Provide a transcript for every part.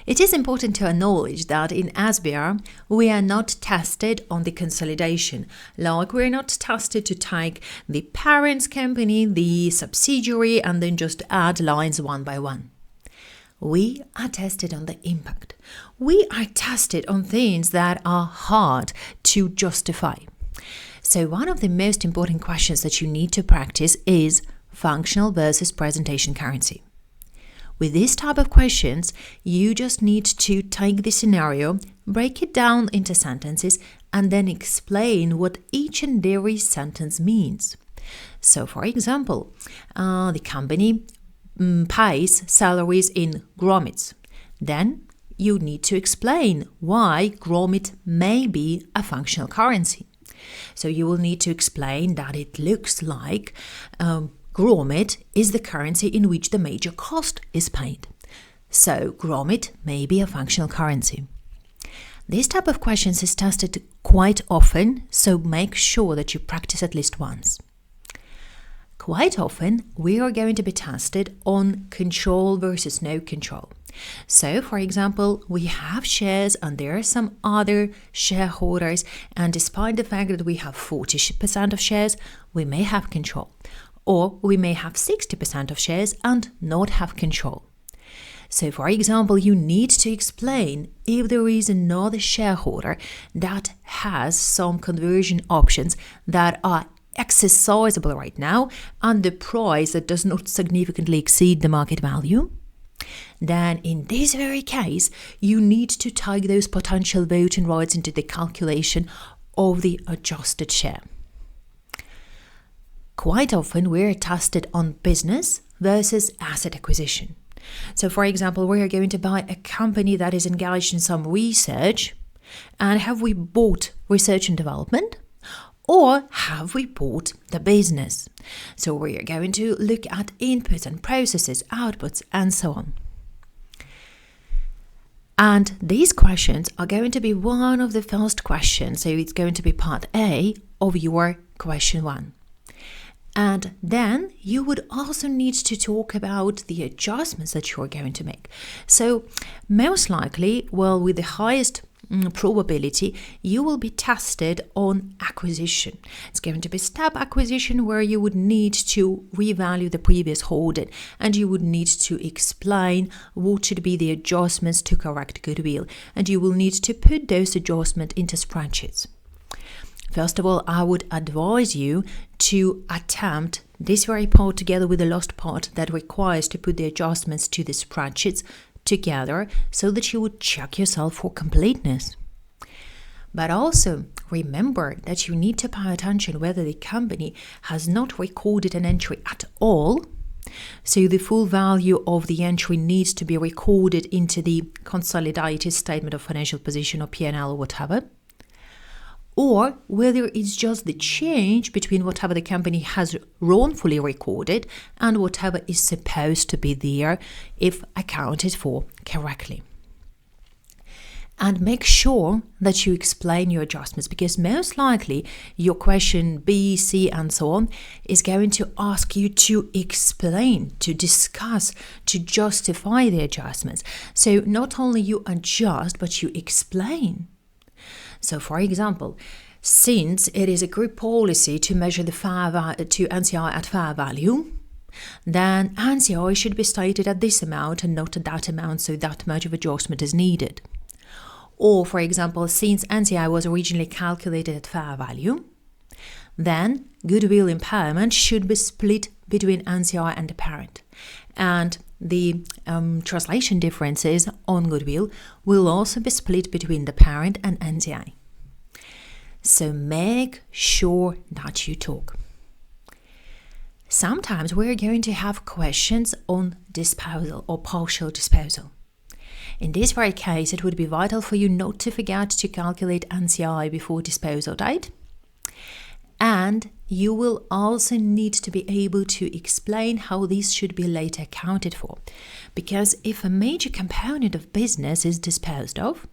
It is important to acknowledge that in SBR, we are not tested on the consolidation, like we're not tested to take the parent company, the subsidiary, and then just add lines one by one. We are tested on the impact. We are tested on things that are hard to justify. So one of the most important questions that you need to practice is functional versus presentation currency. With this type of questions, you just need to take the scenario, break it down into sentences, and then explain what each and every sentence means. So, for example, the company pays salaries in grommets. Then you need to explain why grommet may be a functional currency. So you will need to explain that it looks like grommet is the currency in which the major cost is paid. So grommet may be a functional currency. This type of questions is tested quite often, so make sure that you practice at least once. Quite often, we are going to be tested on control versus no control. So, for example, we have shares and there are some other shareholders, and despite the fact that we have 40% of shares, we may have control. Or we may have 60% of shares and not have control. So, for example, you need to explain if there is another shareholder that has some conversion options that are exercisable right now and the price that does not significantly exceed the market value, then in this very case, you need to take those potential voting rights into the calculation of the adjusted share. Quite often, we're tested on business versus asset acquisition. So, for example, we are going to buy a company that is engaged in some research, and have we bought research and development? Or have we bought the business? So we are going to look at inputs and processes, outputs, and so on. And these questions are going to be one of the first questions. So it's going to be part A of your question 1. And then you would also need to talk about the adjustments that you are going to make. So most likely, with the highest probability, you will be tested on acquisition. It's going to be step acquisition where you would need to revalue the previous holding and you would need to explain what should be the adjustments to correct goodwill, and you will need to put those adjustments into spreadsheets. First of all, I would advise you to attempt this very part together with the last part that requires to put the adjustments to the spreadsheets together so that you would check yourself for completeness. But also remember that you need to pay attention whether the company has not recorded an entry at all. So the full value of the entry needs to be recorded into the consolidated statement of financial position or P&L or whatever. Or whether it's just the change between whatever the company has wrongfully recorded and whatever is supposed to be there if accounted for correctly. And make sure that you explain your adjustments, because most likely your question B, C, and so on is going to ask you to explain, to discuss, to justify the adjustments. So not only you adjust, but you explain. So, for example, since it is a group policy to measure the to NCI at fair value, then NCI should be stated at this amount and not at that amount, so that much of adjustment is needed. Or, for example, since NCI was originally calculated at fair value, then goodwill impairment should be split between NCI and the parent. And the translation differences on goodwill will also be split between the parent and NCI. So make sure that you talk. Sometimes we're going to have questions on disposal or partial disposal. In this very case, it would be vital for you not to forget to calculate NCI before disposal date. And you will also need to be able to explain how these should be later accounted for. Because if a major component of business is disposed of,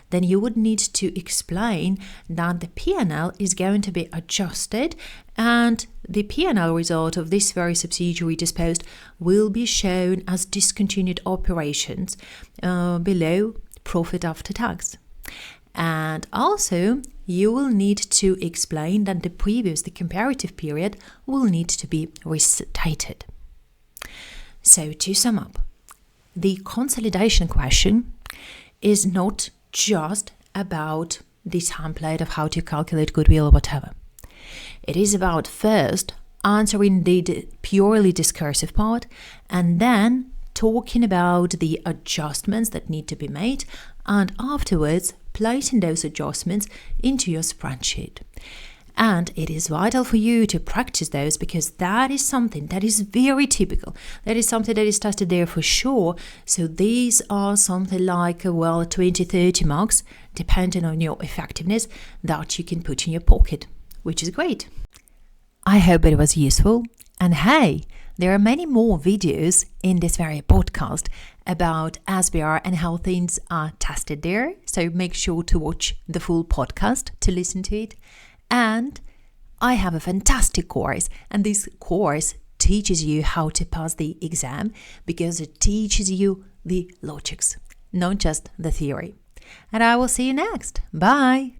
then you would need to explain that the P&L is going to be adjusted and the P&L result of this very subsidiary disposed will be shown as discontinued operations below profit after tax. And also, you will need to explain that the comparative period will need to be restated. So to sum up, the consolidation question is not just about the template of how to calculate goodwill or whatever. It is about first answering the purely discursive part and then talking about the adjustments that need to be made and afterwards placing those adjustments into your spreadsheet. And it is vital for you to practice those because that is something that is very typical. That is something that is tested there for sure. So these are something like, 20-30 marks, depending on your effectiveness, that you can put in your pocket, which is great. I hope it was useful. And hey, there are many more videos in this very podcast about SBR and how things are tested there. So make sure to watch the full podcast to listen to it. And I have a fantastic course, and this course teaches you how to pass the exam because it teaches you the logics, not just the theory. And I will see you next. Bye.